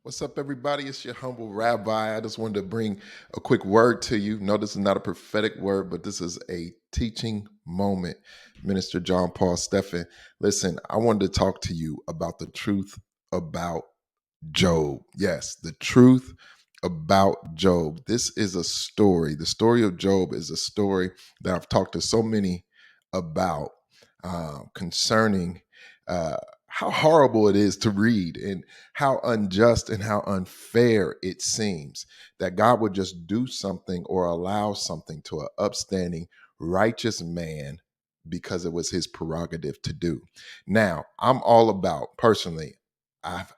What's up, everybody? It's your humble rabbi. I just wanted to bring a quick word to you. No, this is not a prophetic word, but this is a teaching moment. Minister Jon-Paul Stephen, listen, I wanted to talk to you about the truth about Job. Yes, the truth about Job. This is a story. The story of Job is a story that I've talked to so many about concerning how horrible it is to read and how unjust and how unfair it seems that God would just do something or allow something to an upstanding, righteous man because it was his prerogative to do. Now, I'm all about personally. I've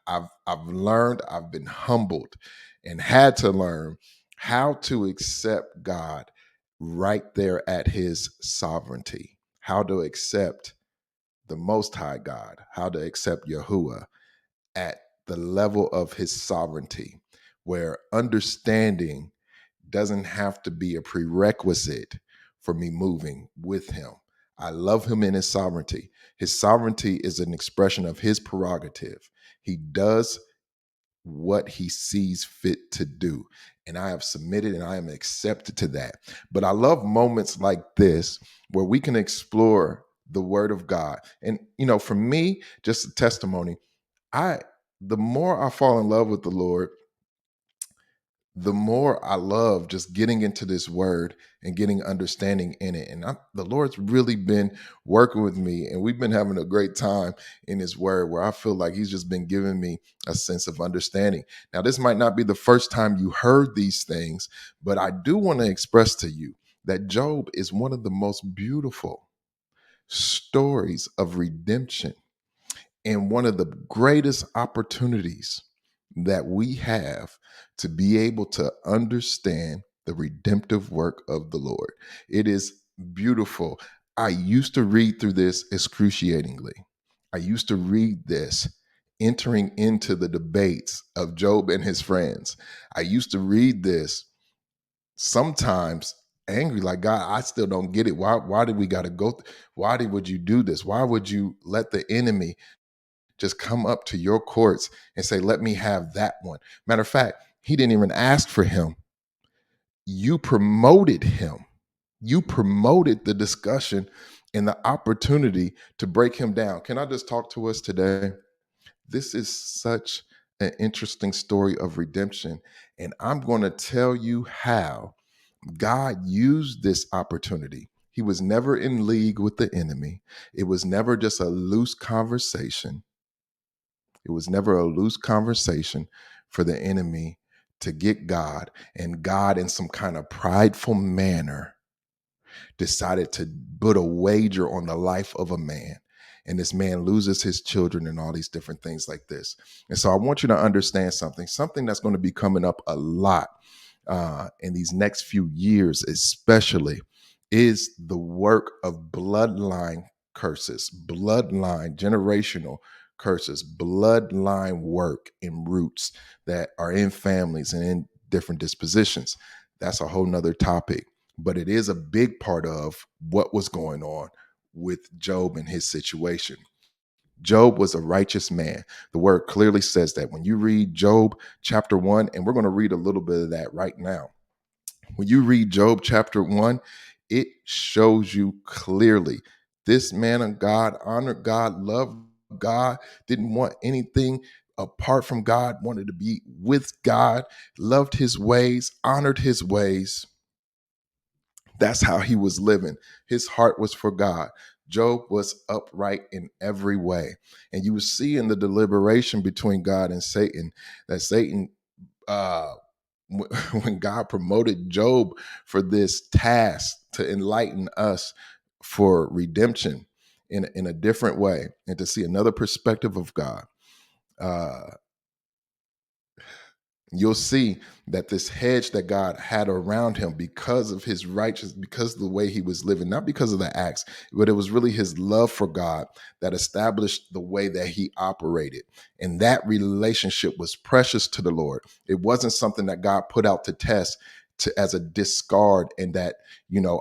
learned, I've been humbled and had to learn how to accept God right there at his sovereignty, how to accept the most high God, how to accept Yahuah at the level of his sovereignty, where understanding doesn't have to be a prerequisite for me moving with him. I love him in his sovereignty. His sovereignty is an expression of his prerogative. He does what he sees fit to do. And I have submitted and I am accepted to that. But I love moments like this where we can explore the word of God. And, for me, just a testimony, I, the more I fall in love with the Lord, the more I love just getting into this word and getting understanding in it. And the Lord's really been working with me, and we've been having a great time in his word where I feel like he's just been giving me a sense of understanding. Now, this might not be the first time you heard these things, but I do want to express to you that Job is one of the most beautiful stories of redemption and one of the greatest opportunities that we have to be able to understand the redemptive work of the Lord. It is beautiful. I used to read through this excruciatingly. I used to read this entering into the debates of Job and his friends. I used to read this sometimes angry, like, God, I still don't get it. Why did we got to go would you do this? Why would you let the enemy just come up to your courts and say, let me have that one? Matter of fact, he didn't even ask for him. You promoted him. You promoted the discussion and the opportunity to break him down. Can I just talk to us today? This is such an interesting story of redemption. And I'm going to tell you how God used this opportunity. He was never in league with the enemy. It was never just a loose conversation. It was never a loose conversation for the enemy to get God, and God, in some kind of prideful manner, decided to put a wager on the life of a man. And this man loses his children and all these different things like this. And so I want you to understand something that's going to be coming up a lot in these next few years, especially, is the work of bloodline curses, bloodline, generational curses, bloodline work and roots that are in families and in different dispositions. That's a whole nother topic, but it is a big part of what was going on with Job and his situation. Job was a righteous man. The word clearly says that when you read Job chapter 1, and we're going to read a little bit of that right now. When you read Job chapter 1, it shows you clearly this man of God honored God, loved God, didn't want anything apart from God, wanted to be with God, loved his ways, honored his ways. That's how he was living. His heart was for God. Job was upright in every way. And you will see in the deliberation between God and Satan that Satan, uh, when God promoted Job for this task to enlighten us for redemption in a different way and to see another perspective of God, uh, you'll see that this hedge that God had around him because of his righteous, because of the way he was living, not because of the acts, but it was really his love for God that established the way that he operated. And that relationship was precious to the Lord. It wasn't something that God put out to test as a discard, and that,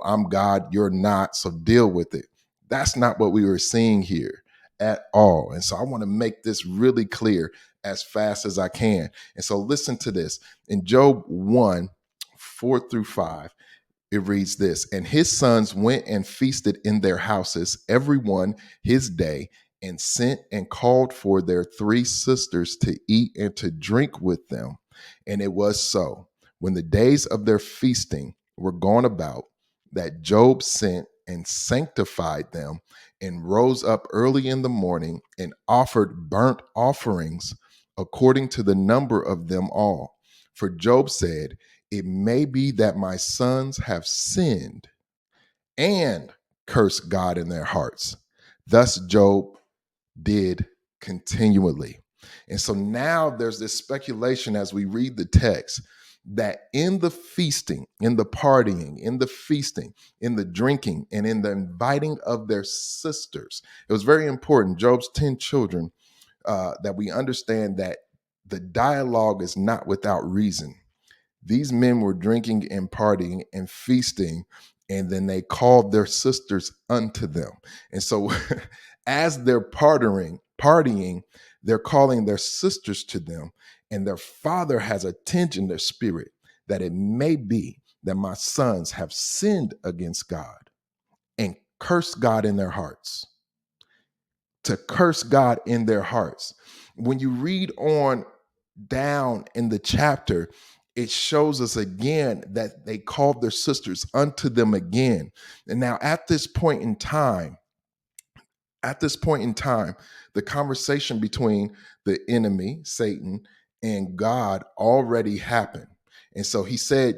I'm God, you're not, so deal with it. That's not what we were seeing here at all. And so I want to make this really clear. as fast as I can. And so listen to this. In Job 1:4-5, it reads this: and his sons went and feasted in their houses, every one his day, and sent and called for their three sisters to eat and to drink with them. And it was so, when the days of their feasting were gone about, that Job sent and sanctified them, and rose up early in the morning and offered burnt offerings according to the number of them all. For Job said, it may be that my sons have sinned and cursed God in their hearts. Thus Job did continually. And so now there's this speculation as we read the text that in the feasting, in the partying, in the feasting, in the drinking, and in the inviting of their sisters, it was very important, Job's 10 children, that we understand that the dialogue is not without reason. These men were drinking and partying and feasting, and then they called their sisters unto them. And so, as they're partying, they're calling their sisters to them, and their father has a tinge in their spirit that it may be that my sons have sinned against God and cursed God in their hearts. To curse God in their hearts. When you read on down in the chapter, it shows us again that they called their sisters unto them again. And now at this point in time, the conversation between the enemy, Satan, and God already happened. And so he said,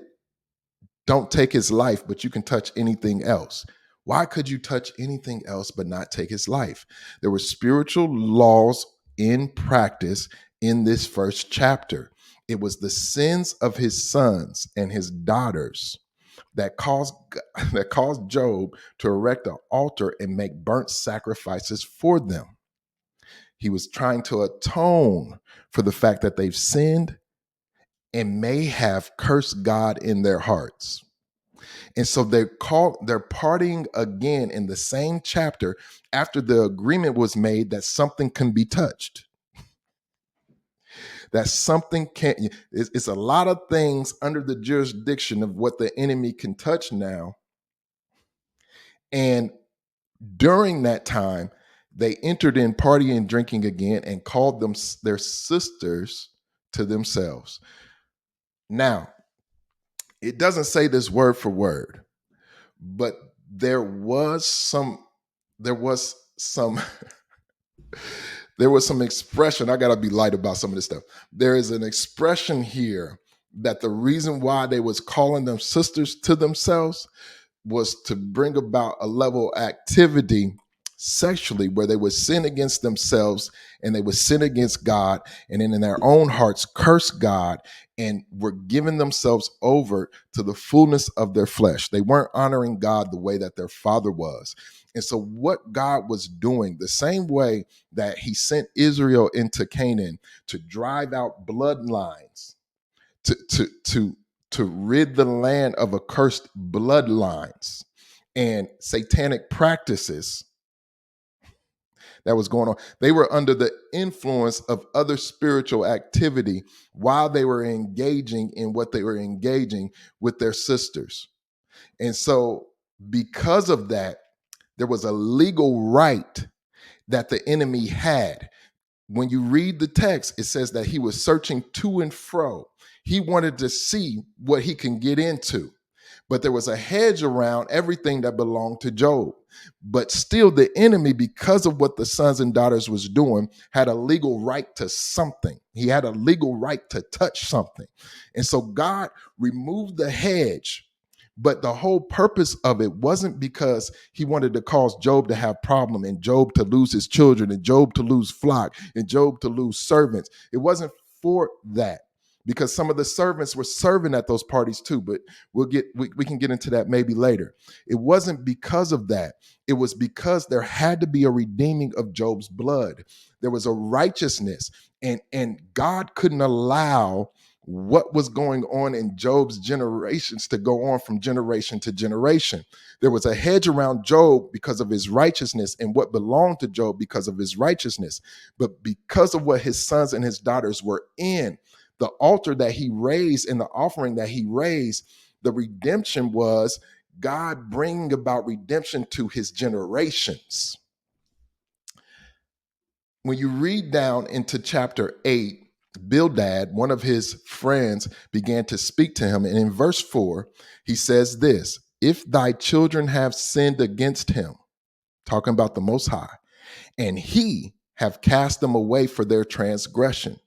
don't take his life, but you can touch anything else. Why could you touch anything else but not take his life? There were spiritual laws in practice in this first chapter. It was the sins of his sons and his daughters that caused Job to erect an altar and make burnt sacrifices for them. He was trying to atone for the fact that they've sinned and may have cursed God in their hearts. And so they're partying again in the same chapter after the agreement was made that something can be touched. That something can't, it's a lot of things under the jurisdiction of what the enemy can touch now. And during that time, they entered in partying and drinking again and called them their sisters to themselves. Now, it doesn't say this word for word, but there was some there was some expression. I gotta be light about some of this stuff. There is an expression here that the reason why they was calling them sisters to themselves was to bring about a level of activity sexually where they would sin against themselves and they would sin against God, and then in their own hearts curse God and were giving themselves over to the fullness of their flesh. They weren't honoring God the way that their father was. And so what God was doing, the same way that he sent Israel into Canaan to drive out bloodlines, to rid the land of accursed bloodlines and satanic practices that was going on. They were under the influence of other spiritual activity while they were engaging in what they were engaging with their sisters. And so because of that, there was a legal right that the enemy had. When you read the text, it says that he was searching to and fro. He wanted to see what he can get into. But there was a hedge around everything that belonged to Job. But still the enemy, because of what the sons and daughters was doing, had a legal right to something. He had a legal right to touch something. And so God removed the hedge. But the whole purpose of it wasn't because he wanted to cause Job to have problem and Job to lose his children and Job to lose flock and Job to lose servants. It wasn't for that, because some of the servants were serving at those parties too, but we can get into that maybe later. It wasn't because of that. It was because there had to be a redeeming of Job's blood. There was a righteousness, and God couldn't allow what was going on in Job's generations to go on from generation to generation. There was a hedge around Job because of his righteousness and what belonged to Job because of his righteousness. But because of what his sons and his daughters were in, the altar that he raised and the offering that he raised, the redemption was God bringing about redemption to his generations. When you read down into chapter 8, Bildad, one of his friends, began to speak to him. And in verse 4, he says this: if thy children have sinned against him, talking about the Most High, and he have cast them away for their transgression.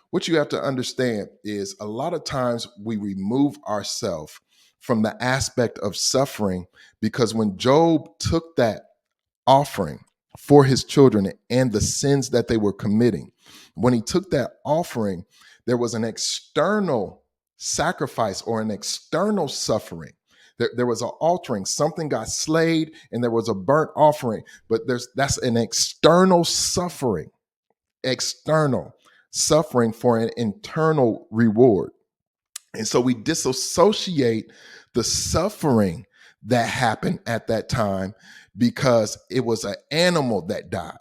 What you have to understand is a lot of times we remove ourselves from the aspect of suffering, because when Job took that offering for his children and the sins that they were committing, when he took that offering, there was an external sacrifice or an external suffering. There was an altering, something got slayed, and there was a burnt offering, but that's an external suffering, external suffering for an internal reward. And so we disassociate the suffering that happened at that time because it was an animal that died.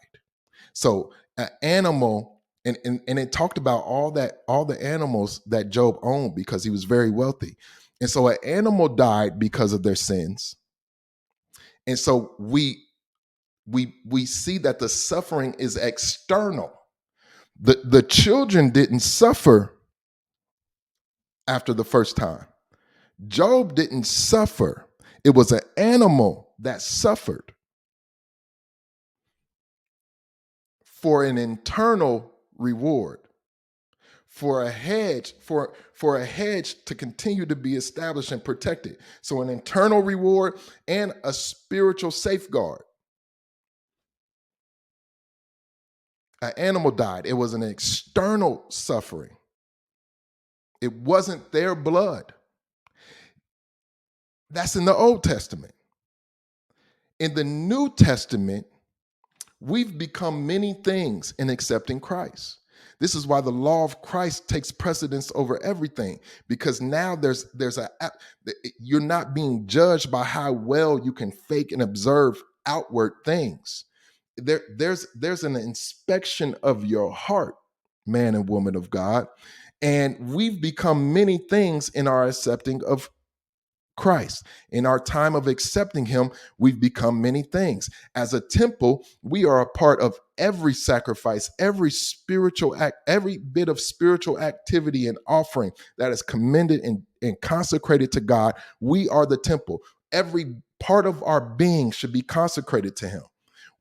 So an animal, and it talked about all the animals that Job owned because he was very wealthy. And so an animal died because of their sins. And so we see that the suffering is external. The children didn't suffer after the first time. Job didn't suffer. It was an animal that suffered for an internal reward, for a hedge, for a hedge to continue to be established and protected. So an internal reward and a spiritual safeguard. An animal died. It was an external suffering. It wasn't their blood. That's in the Old Testament. In the New Testament, we've become many things in accepting Christ. This is why the law of Christ takes precedence over everything, because now you're not being judged by how well you can fake and observe outward things. There's an inspection of your heart, man and woman of God, and we've become many things in our accepting of Christ. In our time of accepting him, we've become many things. As a temple, we are a part of every sacrifice, every spiritual act, every bit of spiritual activity and offering that is commended and consecrated to God. We are the temple. Every part of our being should be consecrated to him.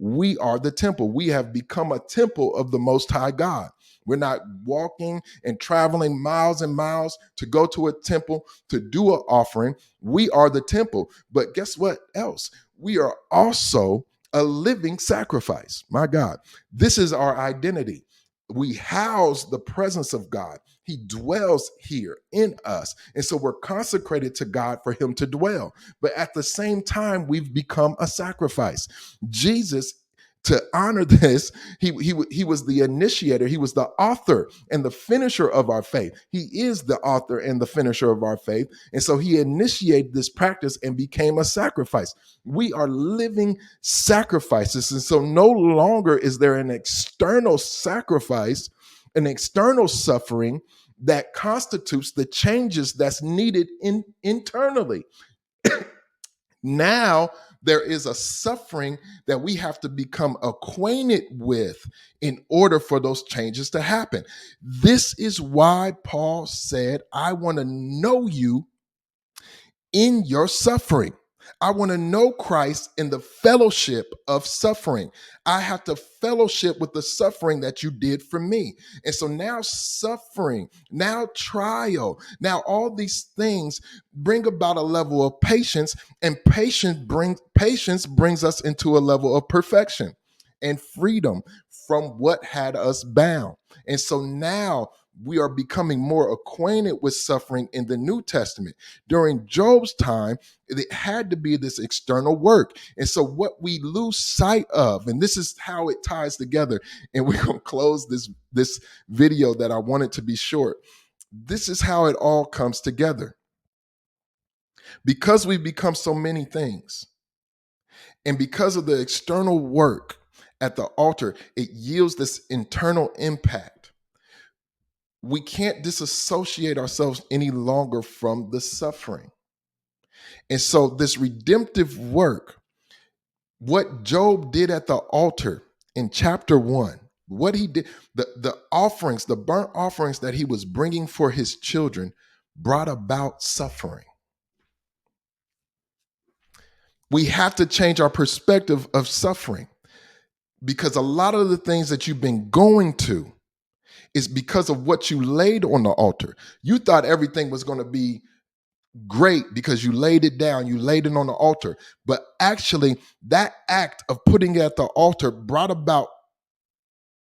We are the temple. We have become a temple of the Most High God. We're not walking and traveling miles and miles to go to a temple to do an offering. We are the temple. But guess what else? We are also a living sacrifice. My God, this is our identity. We house the presence of God. He dwells here in us. And so we're consecrated to God for him to dwell. But at the same time, we've become a sacrifice. Jesus, to honor this, he was the initiator. He was the author and the finisher of our faith. He is the author and the finisher of our faith. And so he initiated this practice and became a sacrifice. We are living sacrifices. And so no longer is there an external sacrifice, an external suffering that constitutes the changes that's needed internally. Now there is a suffering that we have to become acquainted with in order for those changes to happen. This is why Paul said, I want to know you in your suffering. I want to know Christ in the fellowship of suffering. I have to fellowship with the suffering that you did for me. And so now suffering, now trial, now all these things bring about a level of patience, and patience brings us into a level of perfection and freedom from what had us bound. And so now we are becoming more acquainted with suffering in the New Testament. During Job's time, it had to be this external work. And so what we lose sight of, and this is how it ties together, and we're going to close this video that I wanted to be short. This is how it all comes together. Because we've become so many things, and because of the external work at the altar, it yields this internal impact. We can't disassociate ourselves any longer from the suffering. And so, this redemptive work, what Job did at the altar in chapter 1, what he did, the offerings, the burnt offerings that he was bringing for his children brought about suffering. We have to change our perspective of suffering, because a lot of the things that you've been going to is because of what you laid on the altar. You thought everything was going to be great because you laid it down, you laid it on the altar. But actually, that act of putting it at the altar brought about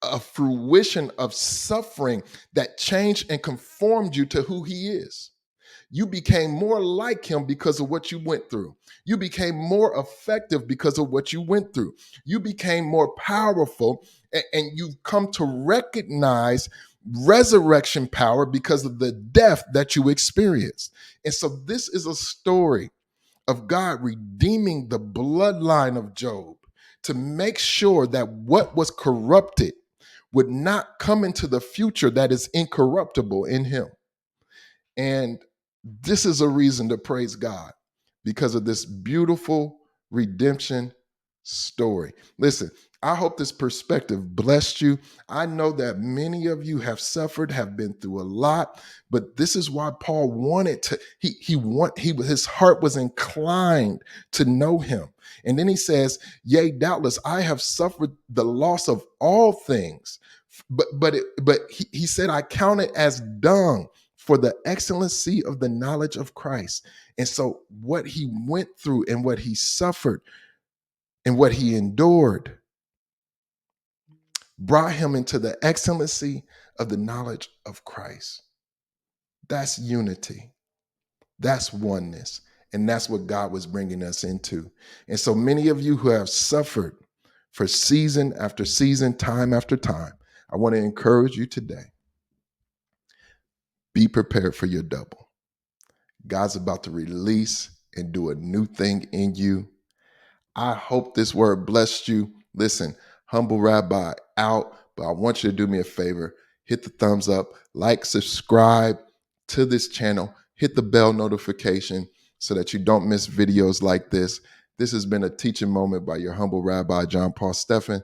a fruition of suffering that changed and conformed you to who he is. You became more like him because of what you went through. You became more effective because of what you went through. You became more powerful, and you've come to recognize resurrection power because of the death that you experienced. And so, this is a story of God redeeming the bloodline of Job to make sure that what was corrupted would not come into the future that is incorruptible in him. And this is a reason to praise God, because of this beautiful redemption story. Listen, I hope this perspective blessed you. I know that many of you have suffered, have been through a lot, but this is why Paul wanted to, his heart was inclined to know him. And then he says, yea, doubtless I have suffered the loss of all things. But he said, I count it as dung for the excellency of the knowledge of Christ. And so what he went through and what he suffered and what he endured brought him into the excellency of the knowledge of Christ. That's unity. That's oneness. And that's what God was bringing us into. And so many of you who have suffered for season after season, time after time, I want to encourage you today. Be prepared for your double. God's about to release and do a new thing in you. I hope this word blessed you. Listen, Humble Rabbi out, but I want you to do me a favor. Hit the thumbs up, like, subscribe to this channel, hit the bell notification so that you don't miss videos like this. This has been a teaching moment by your humble Rabbi, Jon-Paul Stephan.